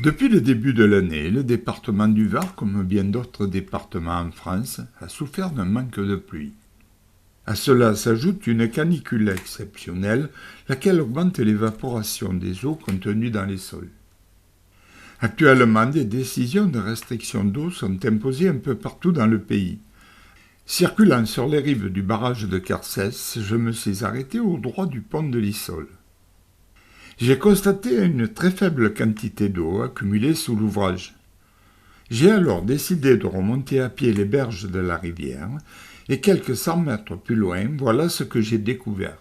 Depuis le début de l'année, le département du Var, comme bien d'autres départements en France, a souffert d'un manque de pluie. À cela s'ajoute une canicule exceptionnelle, laquelle augmente l'évaporation des eaux contenues dans les sols. Actuellement, des décisions de restriction d'eau sont imposées un peu partout dans le pays. Circulant sur les rives du barrage de Carcès, je me suis arrêté au droit du pont de l'Issole. J'ai constaté une très faible quantité d'eau accumulée sous l'ouvrage. J'ai alors décidé de remonter à pied les berges de la rivière, et quelques 100 mètres plus loin, voilà ce que j'ai découvert.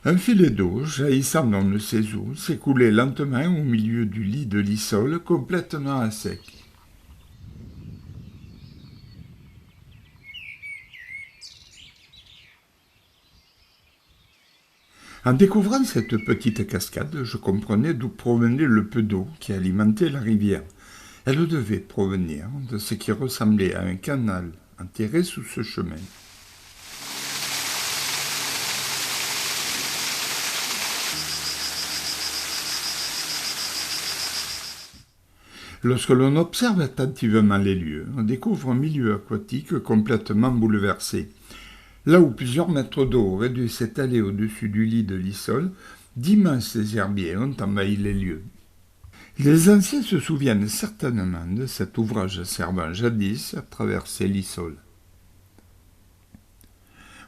Un filet d'eau, jaillissant d'on ne sait où, s'écoulait lentement au milieu du lit de l'Issole, complètement à sec. En découvrant cette petite cascade, je comprenais d'où provenait le peu d'eau qui alimentait la rivière. Elle devait provenir de ce qui ressemblait à un canal enterré sous ce chemin. Lorsque l'on observe attentivement les lieux, on découvre un milieu aquatique complètement bouleversé. Là où plusieurs mètres d'eau auraient dû s'étaler au-dessus du lit de l'Issole, d'immenses herbiers ont envahi les lieux. Les anciens se souviennent certainement de cet ouvrage servant jadis à traverser l'Issole.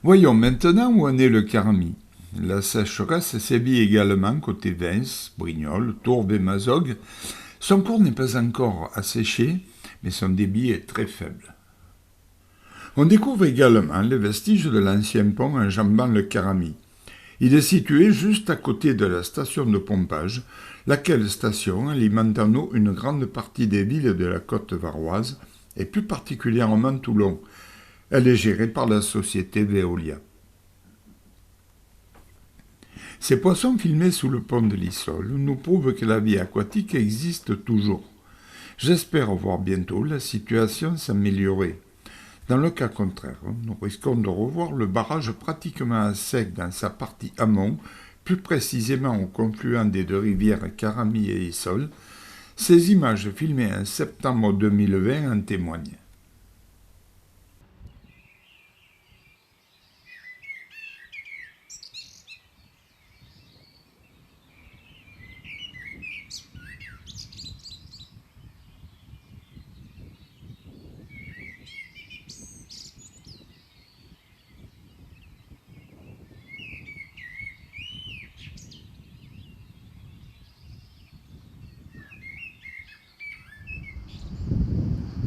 Voyons maintenant où en est le Carami. La sécheresse sévit également côté Vence, Brignoles, Tourbe et Mazogues. Son cours n'est pas encore asséché, mais son débit est très faible. On découvre également les vestiges de l'ancien pont enjambant le Carami. Il est situé juste à côté de la station de pompage, laquelle station alimente en eau une grande partie des villes de la côte varoise, et plus particulièrement Toulon. Elle est gérée par la société Veolia. Ces poissons filmés sous le pont de l'Issole nous prouvent que la vie aquatique existe toujours. J'espère voir bientôt la situation s'améliorer. Dans le cas contraire, nous risquons de revoir le barrage pratiquement à sec dans sa partie amont, plus précisément au confluent des deux rivières Carami et Issole. Ces images filmées en septembre 2020 en témoignent.